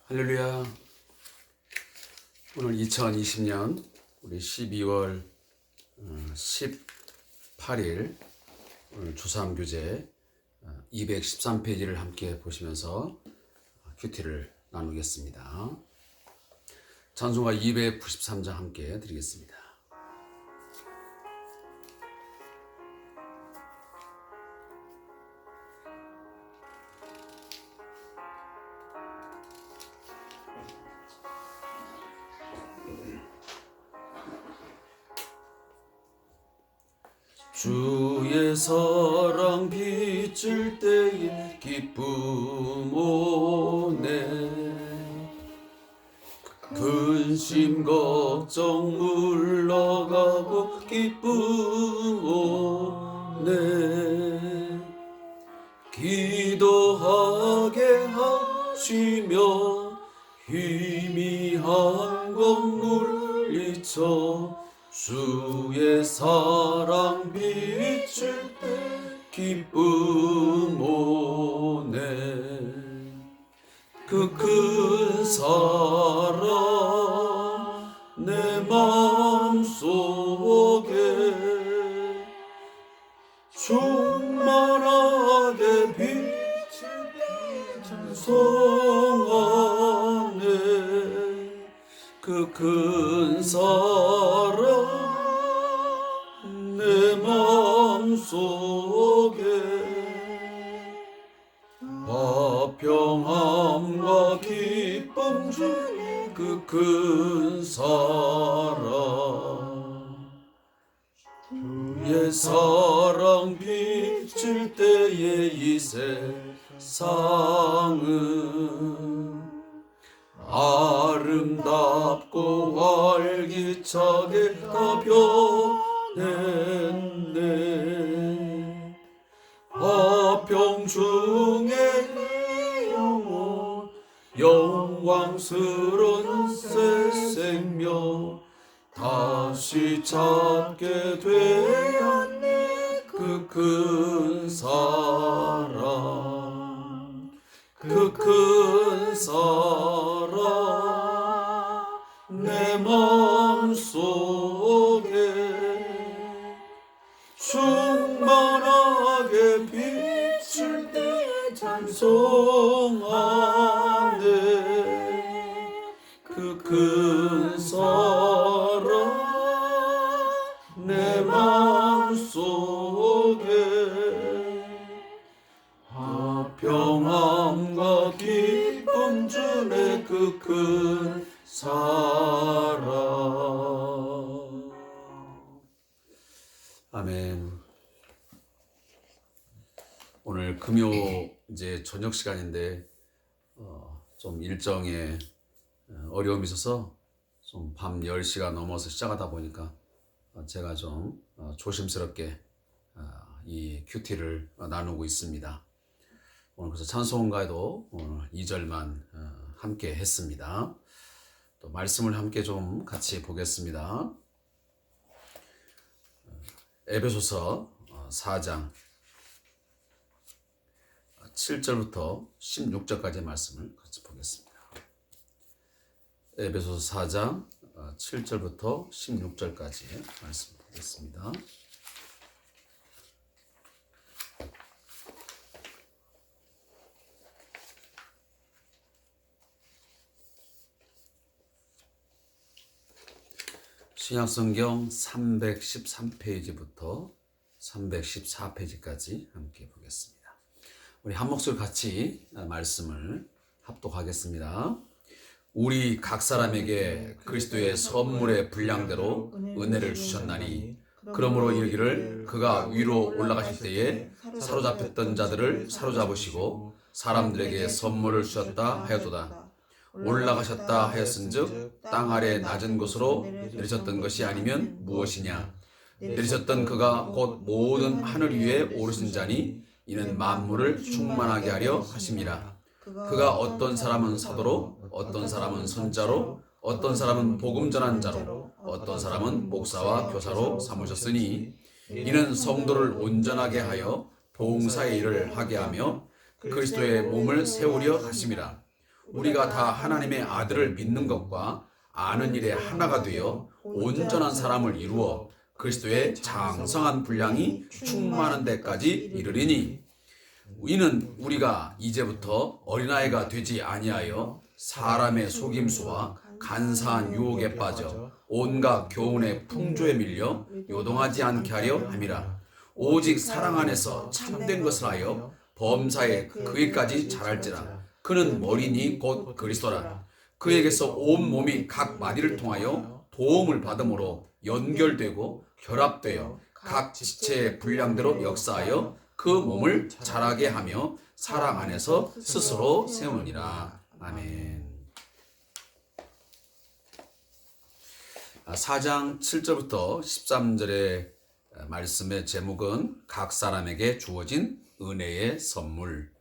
할렐루야. 오늘 2020년 우리 12월 18일 오늘 주삼교재 213페이지를 함께 보시면서 큐티를 나누겠습니다. 찬송가 293장 함께 드리겠습니다. 주의 사랑 비칠 때에 기쁨 오네. 근심 걱정 물러가고 기쁨 오네. 기도하게 하시며 희미한 것 물리쳐 주의 사랑 비칠 때 기쁨 오네. 그 큰 사랑 내 마음속에 충만하게 비칠 때 찬송하네. 그 큰 사랑 내 마음속에 화평함과 기쁨 주는 그 큰 사랑. 주의 사랑 비칠 때에 이 세상은 아름답고 활기차게 다 변했네. 화평 중에 내 영혼 영광스러운 새 생명 다시 찾게 되었네. 그 큰 사랑, 그 큰 사랑 내 마음속에 충만하게 비칠 때 찬송하네. 그 큰 사랑 내 마음속에 화평함과 기쁨 주네. 그 큰 사랑. 아멘. 오늘 금요 이제 저녁 시간인데 좀 일정에 어려움이 있어서 좀 밤 10시가 넘어서 시작하다 보니까 제가 좀 조심스럽게 이 큐티를 나누고 있습니다. 오늘 그래서 찬송가에도 오늘 2절만 함께 했습니다. 또 말씀을 함께 좀 같이 보겠습니다. 에베소서 4장 7절부터 16절까지의 말씀을 같이 보겠습니다. 에베소서 4장 7절부터 16절까지의 말씀 보겠습니다. 신약성경 313페이지부터 314페이지까지 함께 보겠습니다. 우리 한 목소리 같이 말씀을 합독하겠습니다. 우리 각 사람에게 그리스도의 선물의 분량대로 은혜를 주셨나니 그러므로 이르기를 그가 위로 올라가실 때에 사로잡혔던 자들을 사로잡으시고 사람들에게 선물을 주셨다 하였도다. 올라가셨다 하였은즉 땅 아래 낮은 곳으로 내리셨던 것이 아니면 무엇이냐. 내리셨던 그가 곧 모든 하늘 위에 오르신 자니 이는 만물을 충만하게 하려 하심이라. 그가 어떤 사람은 사도로, 어떤 사람은 선자로, 어떤 사람은 복음 전한 자로, 어떤 사람은 목사와 교사로 삼으셨으니 이는 성도를 온전하게 하여 봉사의 일을 하게 하며 그리스도의 몸을 세우려 하심이라. 우리가 다 하나님의 아들을 믿는 것과 아는 일에 하나가 되어 온전한 사람을 이루어 그리스도의 장성한 분량이 충만한 데까지 이르리니 이는 우리가 이제부터 어린아이가 되지 아니하여 사람의 속임수와 간사한 유혹에 빠져 온갖 교훈의 풍조에 밀려 요동하지 않게 하려 함이라. 오직 사랑 안에서 참된 것을 하여 범사에 그에까지 자랄지라. 그는 머리니 곧 그리스도라. 그에게서 온 몸이 각 마디를 통하여 도움을 받음으로 연결되고 결합되어 각 지체의 분량대로 역사하여 그 몸을 자라게 하며 사랑 안에서 스스로 세우느니라. 아멘. 4장 7절부터 13절의 말씀의 제목은 각 사람에게 주어진 은혜의 선물,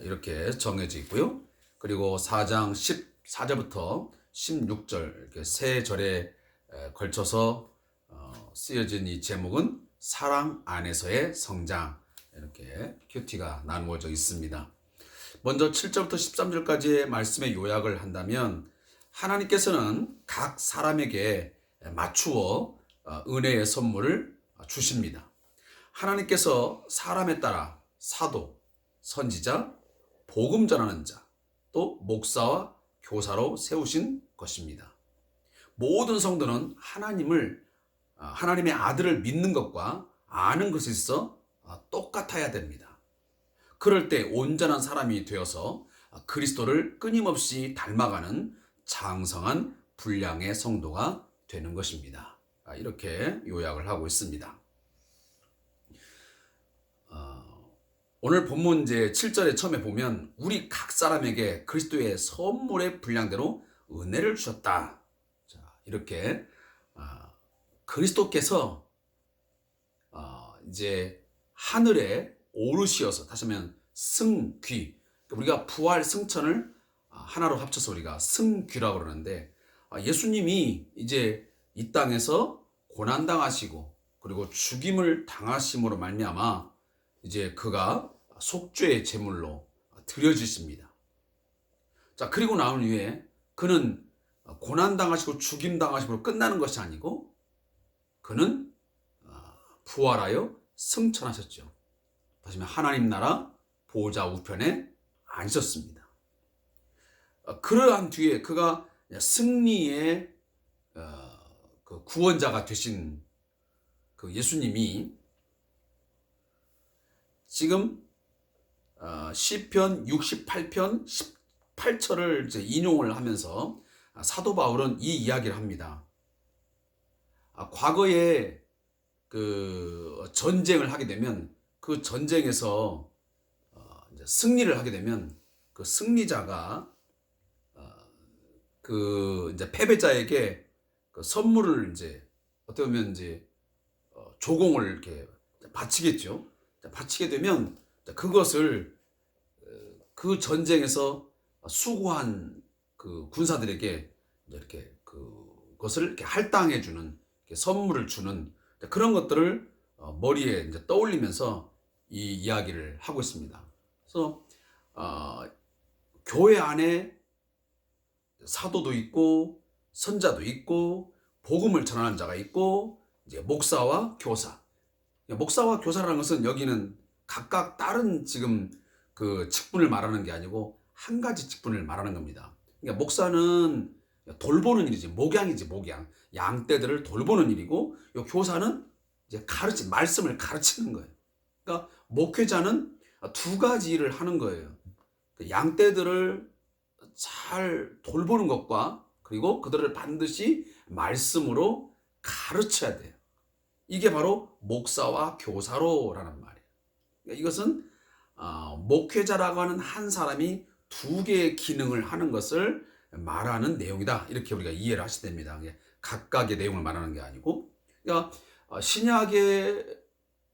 이렇게 정해져 있고요. 그리고 4장 14절부터 16절 이렇게 세 절에 걸쳐서 쓰여진 이 제목은 사랑 안에서의 성장, 이렇게 큐티가 나누어져 있습니다. 먼저 7절부터 13절까지의 말씀의 요약을 한다면 하나님께서는 각 사람에게 맞추어 은혜의 선물을 주십니다. 하나님께서 사람에 따라 사도, 선지자, 복음 전하는 자, 또 목사와 교사로 세우신 것입니다. 모든 성도는 하나님의 아들을 믿는 것과 아는 것에 있어 똑같아야 됩니다. 그럴 때 온전한 사람이 되어서 그리스도를 끊임없이 닮아가는 장성한 분량의 성도가 되는 것입니다. 이렇게 요약을 하고 있습니다. 오늘 본문 이제 7절에 처음에 보면 우리 각 사람에게 그리스도의 선물의 분량대로 은혜를 주셨다. 자, 이렇게 그리스도께서 이제 하늘에 오르시어서, 다시 하면 승귀, 우리가 부활 승천을 하나로 합쳐서 우리가 승귀라고 그러는데, 예수님이 이제 이 땅에서 고난당하시고 그리고 죽임을 당하심으로 말미암아 이제 그가 속죄의 제물로 드려지십니다. 자, 그리고 나온 후에 그는 고난당하시고 죽임당하심으로 끝나는 것이 아니고 그는 부활하여 승천하셨죠. 다시 말하면 하나님 나라 보좌 우편에 앉으셨습니다. 그러한 뒤에 그가 승리의 그 구원자가 되신 그 예수님이 지금 시편 68편 18절을 이제 인용을 하면서 사도 바울은 이 이야기를 합니다. 과거에 그 전쟁을 하게 되면 그 전쟁에서 이제 승리를 하게 되면 그 승리자가 그 이제 패배자에게 그 선물을 이제 어떻게 보면 이제 조공을 이렇게 바치겠죠. 바치게 되면 그것을 그 전쟁에서 수고한 그 군사들에게 이렇게 그것을 이렇게 할당해 주는, 선물을 주는 그런 것들을 머리에 이제 떠올리면서 이 이야기를 하고 있습니다. 그래서 교회 안에 사도도 있고 선자도 있고 복음을 전하는 자가 있고 이제 목사와 교사. 목사와 교사라는 것은 여기는 각각 다른 지금 그 직분을 말하는 게 아니고 한 가지 직분을 말하는 겁니다. 그러니까 목사는 돌보는 일이지, 목양이지, 목양. 양떼들을 돌보는 일이고, 요 교사는 이제 말씀을 가르치는 거예요. 그러니까 목회자는 두 가지 일을 하는 거예요. 양떼들을 잘 돌보는 것과 그리고 그들을 반드시 말씀으로 가르쳐야 돼요. 이게 바로 목사와 교사로라는 말이에요. 그러니까 이것은 목회자라고 하는 한 사람이 두 개의 기능을 하는 것을 말하는 내용이다. 이렇게 우리가 이해를 하셔야 됩니다. 각각의 내용을 말하는 게 아니고, 그러니까 신약의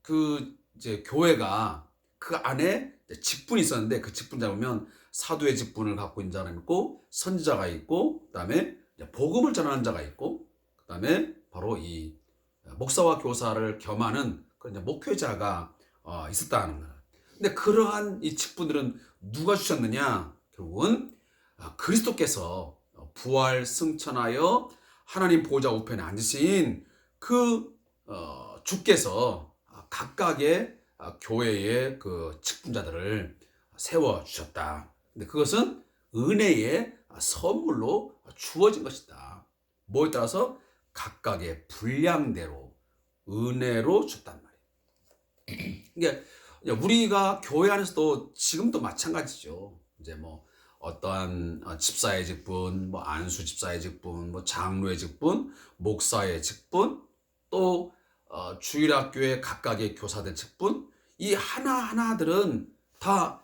그 이제 교회가 그 안에 직분이 있었는데 그 직분 잡으면 사도의 직분을 갖고 있는 사람이 있고 선지자가 있고 그다음에 복음을 전하는 자가 있고 그다음에 바로 이 목사와 교사를 겸하는 그런 목회자가 있었다는 거예요. 근데 그러한 이 직분들은 누가 주셨느냐? 결국은 그리스도께서 부활 승천하여 하나님 보좌 우편에 앉으신 그 주께서 각각의 교회의 그 직분자들을 세워 주셨다. 근데 그것은 은혜의 선물로 주어진 것이다. 뭐에 따라서 각각의 분량대로 은혜로 줬단 말이에요. 그러니까 우리가 교회 안에서도 지금도 마찬가지죠. 이제 뭐 어떠한 집사의 직분, 뭐 안수 집사의 직분, 뭐 장로의 직분, 목사의 직분, 또 주일학교의 각각의 교사들 직분, 이 하나하나들은 다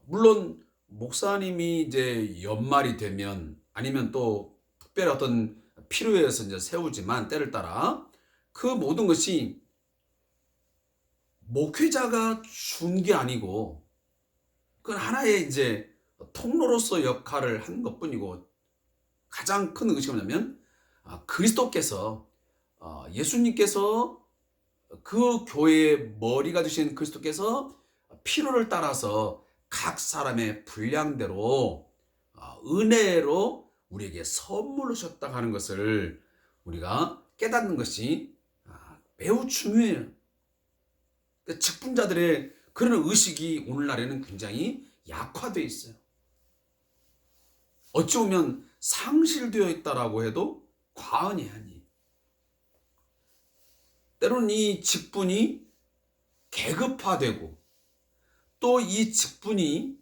물론 목사님이 이제 연말이 되면 아니면 또 특별히 어떤 필요에 의해서 이제 세우지만 때를 따라 그 모든 것이 목회자가 준 게 아니고 그건 하나의 이제 통로로서 역할을 한 것뿐이고 가장 큰 것이 뭐냐면 그리스도께서 예수님께서 그 교회의 머리가 되신 그리스도께서 필요를 따라서 각 사람의 분량대로 은혜로 우리에게 선물로 줬다 하는 것을 우리가 깨닫는 것이 매우 중요해요. 직분자들의 그런 의식이 오늘날에는 굉장히 약화되어 있어요. 어찌 보면 상실되어 있다라고 해도 과언이 아니에요. 때로는 이 직분이 계급화되고 또 이 직분이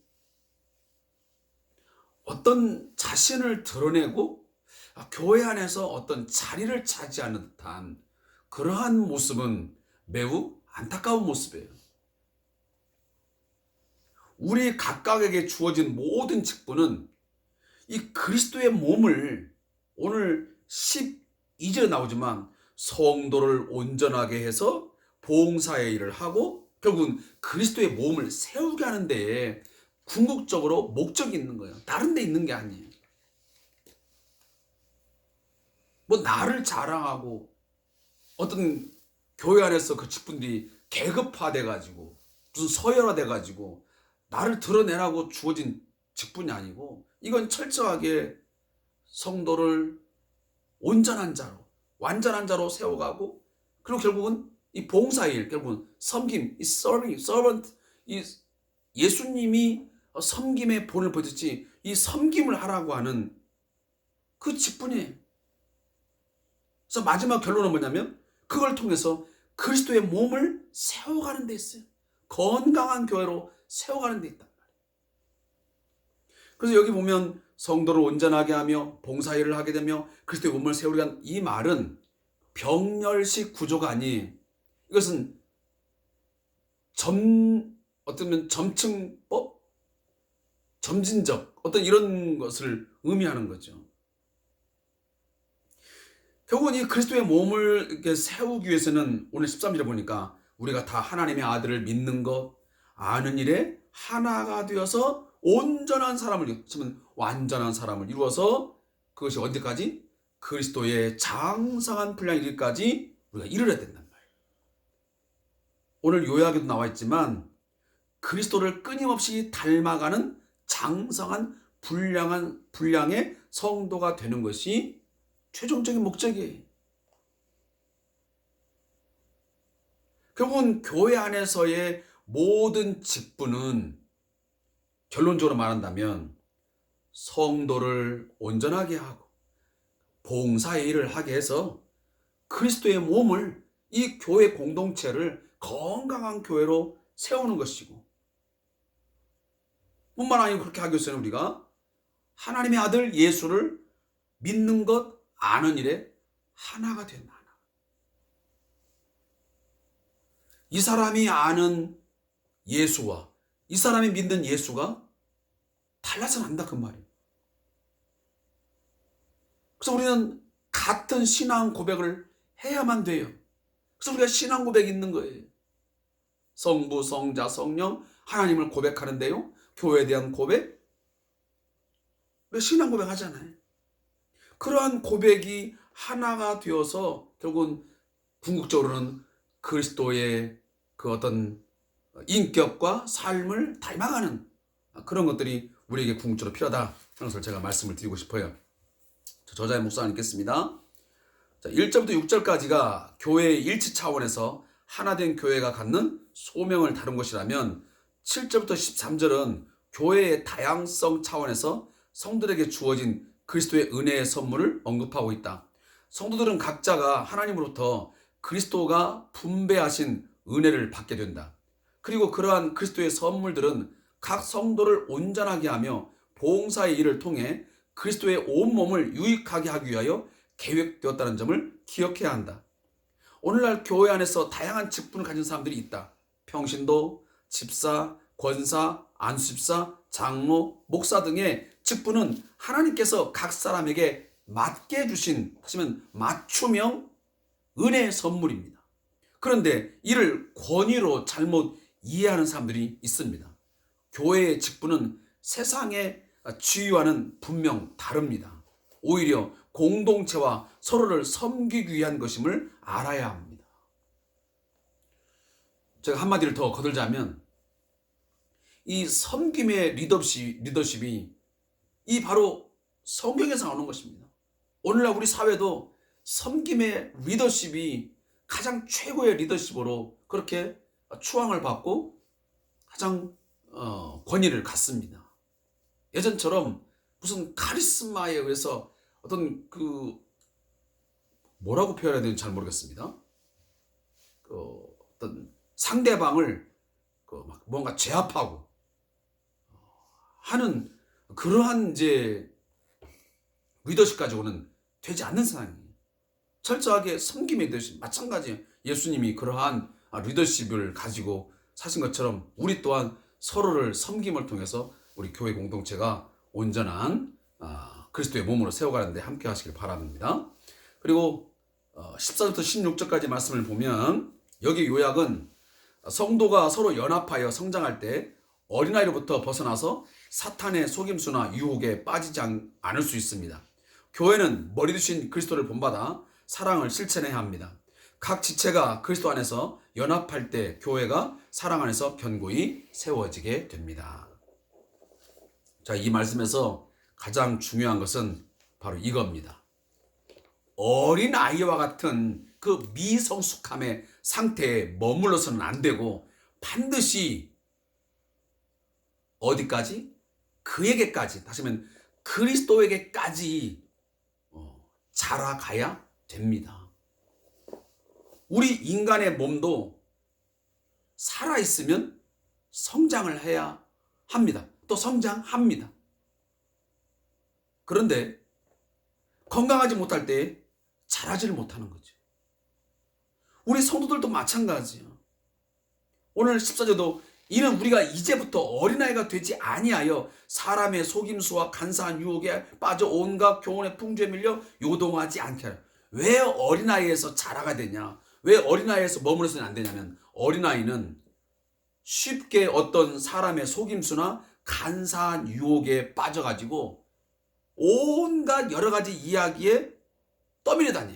어떤 자신을 드러내고 교회 안에서 어떤 자리를 차지하는 듯한 그러한 모습은 매우 안타까운 모습이에요. 우리 각각에게 주어진 모든 직분은 이 그리스도의 몸을 오늘 12절에 나오지만 성도를 온전하게 해서 봉사의 일을 하고 결국은 그리스도의 몸을 세우게 하는 데에 궁극적으로 목적이 있는 거예요. 다른 데 있는 게 아니에요. 뭐 나를 자랑하고 어떤 교회 안에서 그 직분들이 계급화돼 가지고 무슨 서열화돼 가지고 나를 드러내라고 주어진 직분이 아니고 이건 철저하게 성도를 온전한 자로 완전한 자로 세워가고 그리고 결국은 이 봉사일 결국은 섬김 이 서번트 이 예수님이 섬김의 본을 보였지 이 섬김을 하라고 하는 그 직분이에요. 그래서 마지막 결론은 뭐냐면 그걸 통해서 그리스도의 몸을 세워가는 데 있어요. 건강한 교회로 세워가는 데 있단 말이에요. 그래서 여기 보면 성도를 온전하게 하며 봉사일을 하게 되며 그리스도의 몸을 세우려 한 이 말은 병렬식 구조가 아닌 이것은 어쩌면 점층법, 점진적 어떤 이런 것을 의미하는 거죠. 결국은 이 그리스도의 몸을 이렇게 세우기 위해서는 오늘 13절에 보니까 우리가 다 하나님의 아들을 믿는 것, 아는 일에 하나가 되어서 온전한 사람을, 완전한 사람을 이루어서 그것이 언제까지? 그리스도의 장성한 분량 이르기까지 우리가 이르러야 된단 말이에요. 오늘 요약에도 나와 있지만 그리스도를 끊임없이 닮아가는 장성한 분량의 성도가 되는 것이 최종적인 목적이에요. 결국은 교회 안에서의 모든 직분은 결론적으로 말한다면 성도를 온전하게 하고 봉사의 일을 하게 해서 그리스도의 몸을 이 교회 공동체를 건강한 교회로 세우는 것이고 뿐만 아니고 그렇게 하기 위해서는 우리가 하나님의 아들 예수를 믿는 것, 아는 일에 하나가 된다. 이 사람이 아는 예수와 이 사람이 믿는 예수가 달라서는 안다 그 말이에요. 그래서 우리는 같은 신앙 고백을 해야만 돼요. 그래서 우리가 신앙 고백이 있는 거예요. 성부, 성자, 성령 하나님을 고백하는데요. 교회에 대한 고백, 우리가 신앙 고백하잖아요. 그러한 고백이 하나가 되어서 결국은 궁극적으로는 그리스도의 그 어떤 인격과 삶을 닮아가는 그런 것들이 우리에게 궁극적으로 필요하다 하는 것을 제가 말씀을 드리고 싶어요. 저자의 묵상을 읽겠습니다. 자, 1절부터 6절까지가 교회의 일치 차원에서 하나된 교회가 갖는 소명을 다룬 것이라면 7절부터 13절은 교회의 다양성 차원에서 성도들에게 주어진 그리스도의 은혜의 선물을 언급하고 있다. 성도들은 각자가 하나님으로부터 그리스도가 분배하신 은혜를 받게 된다. 그리고 그러한 그리스도의 선물들은 각 성도를 온전하게 하며 봉사의 일을 통해 그리스도의 온몸을 유익하게 하기 위하여 계획되었다는 점을 기억해야 한다. 오늘날 교회 안에서 다양한 직분을 가진 사람들이 있다. 평신도, 집사, 권사, 안수집사, 장로, 목사 등의 직분은 하나님께서 각 사람에게 맞게 주신, 하시면 맞춤형 은혜의 선물입니다. 그런데 이를 권위로 잘못 이해하는 사람들이 있습니다. 교회의 직분은 세상의 지위와는 분명 다릅니다. 오히려 공동체와 서로를 섬기기 위한 것임을 알아야 합니다. 제가 한마디를 더 거들자면 이 섬김의 리더십이 이 바로 성경에서 나오는 것입니다. 오늘날 우리 사회도 섬김의 리더십이 가장 최고의 리더십으로 그렇게 추앙을 받고 가장 권위를 갖습니다. 예전처럼 무슨 카리스마에 의해서 어떤 뭐라고 표현해야 되는지 잘 모르겠습니다. 어떤 상대방을 막 뭔가 제압하고 하는 그러한 이제 리더십 가지고는 되지 않는 세상이에요. 철저하게 섬김의 리더십, 마찬가지 예수님이 그러한 리더십을 가지고 사신 것처럼 우리 또한 서로를 섬김을 통해서 우리 교회 공동체가 온전한 그리스도의 몸으로 세워가는데 함께 하시길 바랍니다. 그리고 14절부터 16절까지 말씀을 보면 여기 요약은 성도가 서로 연합하여 성장할 때 어린아이로부터 벗어나서 사탄의 속임수나 유혹에 빠지지 않을 수 있습니다. 교회는 머리 되신 그리스도를 본받아 사랑을 실천해야 합니다. 각 지체가 그리스도 안에서 연합할 때 교회가 사랑 안에서 견고히 세워지게 됩니다. 자, 이 말씀에서 가장 중요한 것은 바로 이겁니다. 어린 아이와 같은 그 미성숙함의 상태에 머물러서는 안 되고 반드시 어디까지? 그에게까지, 다시 하면 그리스도에게까지 자라가야 됩니다. 우리 인간의 몸도 살아있으면 성장을 해야 합니다. 또 성장합니다. 그런데 건강하지 못할 때 자라지를 못하는 거죠. 우리 성도들도 마찬가지예요. 오늘 14절도 이는 우리가 이제부터 어린아이가 되지 아니하여 사람의 속임수와 간사한 유혹에 빠져 온갖 교훈의 풍조에 밀려 요동하지 않게 하라. 왜 어린아이에서 자라가 되냐? 왜 어린아이에서 머물러서는 안 되냐면 어린아이는 쉽게 어떤 사람의 속임수나 간사한 유혹에 빠져가지고 온갖 여러 가지 이야기에 떠밀려 다녀.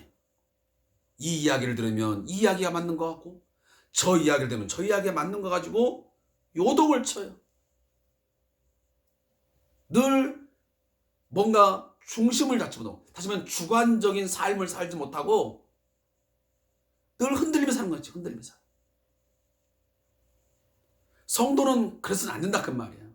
이 이야기를 들으면 이 이야기가 맞는 것 같고 저 이야기를 들으면 저 이야기가 맞는 거 가지고 요동을 쳐요. 늘 뭔가 중심을 잡지 못하고, 다시 말하면 주관적인 삶을 살지 못하고 늘 흔들리며 사는 거지. 흔들리며 살아. 성도는 그래서는 안 된다 그 말이야.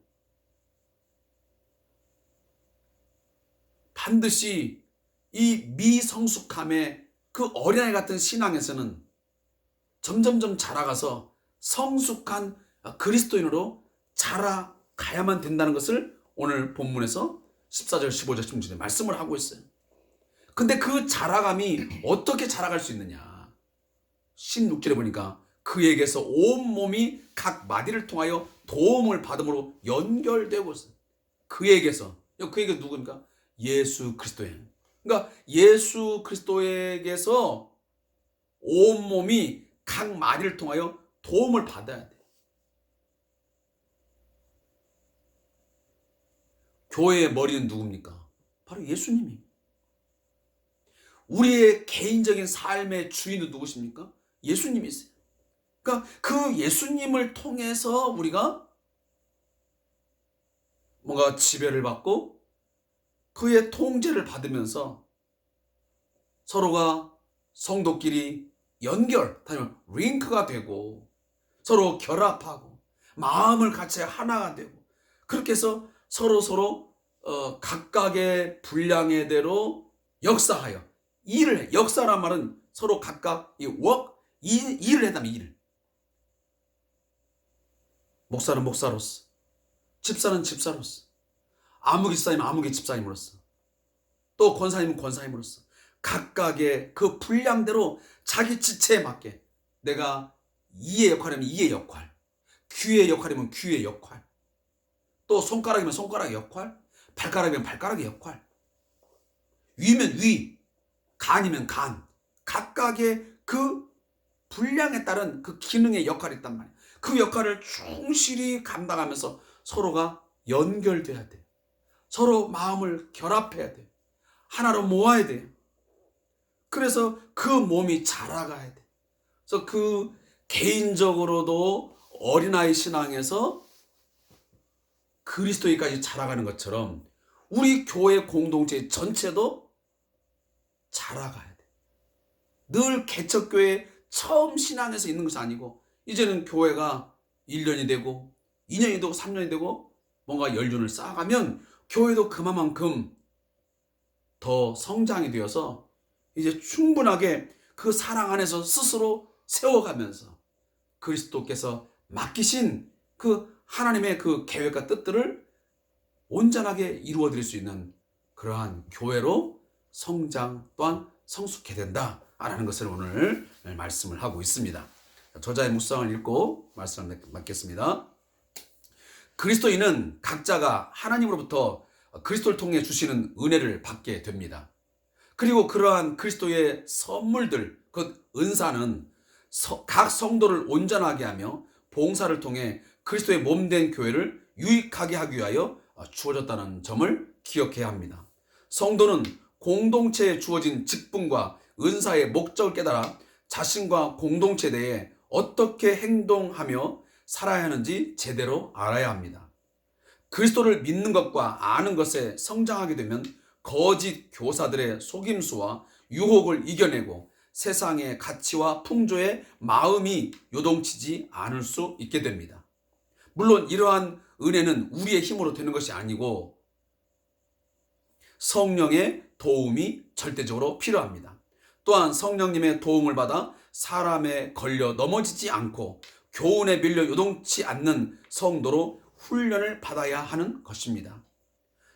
반드시 이 미성숙함의 그 어린아이 같은 신앙에서는 점점점 자라가서 성숙한 그리스도인으로 자라가야만 된다는 것을 오늘 본문에서 14절, 15절, 16절에 말씀을 하고 있어요. 근데 그 자라감이 어떻게 자라갈 수 있느냐? 16절에 보니까 그에게서 온몸이 각 마디를 통하여 도움을 받음으로 연결되고 있어요. 그에게서. 그에게 누구입니까? 예수 그리스도에. 그러니까 예수 그리스도에게서 온몸이 각 마디를 통하여 도움을 받아야 돼. 교회의 머리는 누굽니까? 바로 예수님이. 우리의 개인적인 삶의 주인은 누구십니까? 예수님이세요. 그러니까 그 예수님을 통해서 우리가 뭔가 지배를 받고 그의 통제를 받으면서 서로가 성도끼리 연결, 아니면 링크가 되고 서로 결합하고 마음을 같이 하나가 되고 그렇게 해서 서로 각각의 분량의 대로 역사하여 일을 해. 역사란 말은 서로 각각 일을 해다면 일. 목사는 목사로서, 집사는 집사로서, 아무개 집사님은 아무개 집사님으로서, 또 권사님은 권사님으로서 각각의 그 분량대로 자기 지체에 맞게 내가 이의 역할이면 이의 역할, 귀의 역할이면 귀의 역할, 또 손가락이면 손가락의 역할, 발가락이면 발가락의 역할, 위면 위, 간이면 간, 각각의 그 분량에 따른 그 기능의 역할이 있단 말이에요. 그 역할을 충실히 감당하면서 서로가 연결돼야 돼. 서로 마음을 결합해야 돼. 하나로 모아야 돼. 그래서 그 몸이 자라가야 돼. 그래서 그 개인적으로도 어린아이 신앙에서 그리스도인까지 자라가는 것처럼 우리 교회 공동체 전체도 자라가야 돼. 늘 개척교회 처음 신앙에서 있는 것이 아니고 이제는 교회가 1년이 되고 2년이 되고 3년이 되고 뭔가 연륜을 쌓아가면 교회도 그만큼 더 성장이 되어서 이제 충분하게 그 사랑 안에서 스스로 세워가면서 그리스도께서 맡기신 그 하나님의 그 계획과 뜻들을 온전하게 이루어드릴 수 있는 그러한 교회로 성장 또한 성숙해야 된다라는 것을 오늘 말씀을 하고 있습니다. 저자의 묵상을 읽고 말씀을 맡겠습니다. 그리스도인은 각자가 하나님으로부터 그리스도를 통해 주시는 은혜를 받게 됩니다. 그리고 그러한 그리스도의 선물들, 그 은사는 각 성도를 온전하게 하며 봉사를 통해 그리스도의 몸된 교회를 유익하게 하기 위하여 주어졌다는 점을 기억해야 합니다. 성도는 공동체에 주어진 직분과 은사의 목적을 깨달아 자신과 공동체 내에 어떻게 행동하며 살아야 하는지 제대로 알아야 합니다. 그리스도를 믿는 것과 아는 것에 성장하게 되면 거짓 교사들의 속임수와 유혹을 이겨내고 세상의 가치와 풍조에 마음이 요동치지 않을 수 있게 됩니다. 물론 이러한 은혜는 우리의 힘으로 되는 것이 아니고 성령의 도움이 절대적으로 필요합니다. 또한 성령님의 도움을 받아 사람에 걸려 넘어지지 않고 교훈에 밀려 요동치 않는 성도로 훈련을 받아야 하는 것입니다.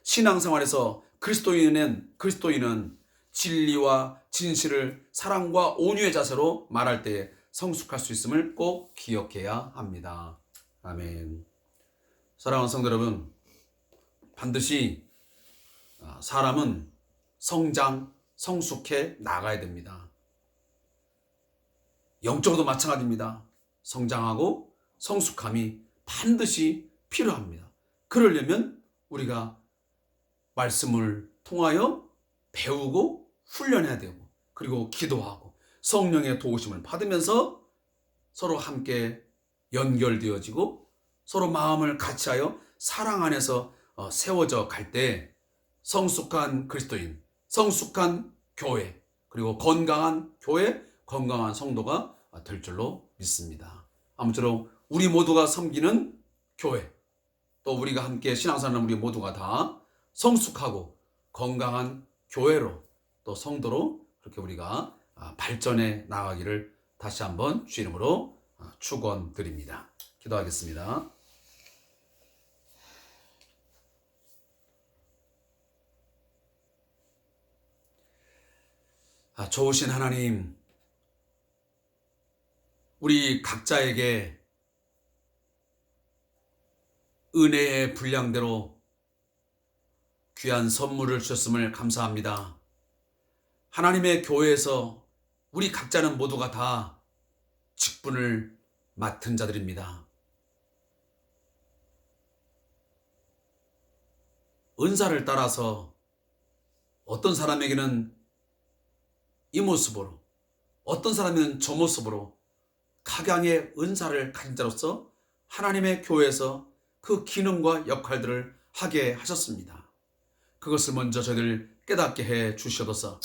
신앙생활에서 그리스도인은 진리와 진실을 사랑과 온유의 자세로 말할 때 성숙할 수 있음을 꼭 기억해야 합니다. 아멘. 사랑하는 성도 여러분, 반드시 사람은 성장, 성숙해 나가야 됩니다. 영적으로도 마찬가지입니다. 성장하고 성숙함이 반드시 필요합니다. 그러려면 우리가 말씀을 통하여 배우고 훈련해야 되고 그리고 기도하고 성령의 도우심을 받으면서 서로 함께 연결되어지고 서로 마음을 같이하여 사랑 안에서 세워져 갈 때 성숙한 그리스도인, 성숙한 교회, 그리고 건강한 교회, 건강한 성도가 될 줄로 믿습니다. 아무쪼록 우리 모두가 섬기는 교회, 또 우리가 함께 신앙생활하는 우리 모두가 다 성숙하고 건강한 교회로 또 성도로 그렇게 우리가 발전해 나가기를 다시 한번 주 이름으로 축원드립니다. 기도하겠습니다. 좋으신 하나님, 우리 각자에게 은혜의 분량대로 귀한 선물을 주셨음을 감사합니다. 하나님의 교회에서 우리 각자는 모두가 다 직분을 맡은 자들입니다. 은사를 따라서 어떤 사람에게는 이 모습으로, 어떤 사람은 저 모습으로 각양의 은사를 가진 자로서 하나님의 교회에서 그 기능과 역할들을 하게 하셨습니다. 그것을 먼저 저희들 깨닫게 해 주시옵소서.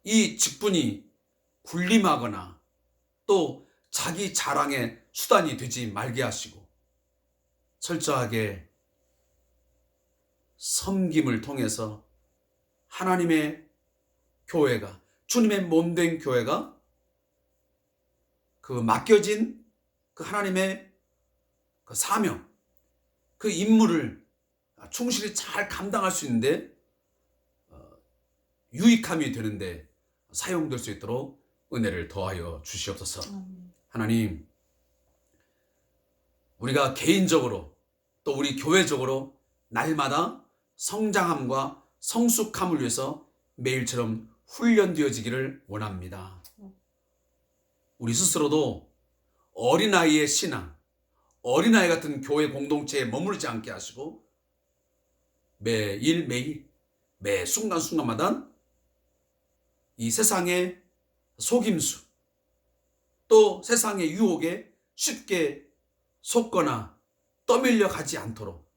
이 직분이 군림하거나 또 자기 자랑의 수단이 되지 말게 하시고 철저하게 섬김을 통해서 하나님의 교회가, 주님의 몸된 교회가 그 맡겨진 그 하나님의 그 사명, 그 임무를 충실히 잘 감당할 수 있는데 유익함이 되는데 사용될 수 있도록 은혜를 더하여 주시옵소서. 하나님, 우리가 개인적으로 또 우리 교회적으로 날마다 성장함과 성숙함을 위해서 매일처럼 훈련되어지기를 원합니다. 우리 스스로도 어린아이의 신앙, 어린아이 같은 교회 공동체에 머무르지 않게 하시고 매일 매 순간순간마다 이 세상의 속임수 또 세상의 유혹에 쉽게 속거나 떠밀려 가지 않도록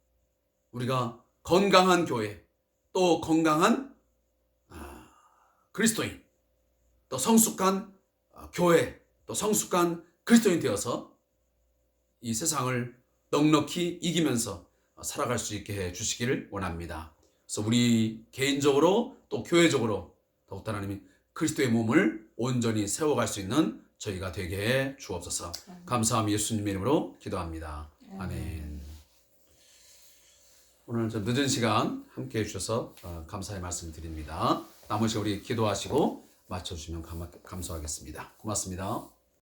우리가 건강한 교회 또 건강한 그리스도인 또 성숙한 교회 또 성숙한 그리스도인 되어서 이 세상을 넉넉히 이기면서 살아갈 수 있게 해 주시기를 원합니다. 그래서 우리 개인적으로 또 교회적으로 더욱더 하나님이 그리스도의 몸을 온전히 세워갈 수 있는 저희가 되게 해 주옵소서. 감사함 예수님 이름으로 기도합니다. 아멘. 오늘 좀 늦은 시간 함께 해주셔서 감사의 말씀 드립니다. 남은 시간 우리 기도하시고 마쳐주시면 감사하겠습니다. 고맙습니다.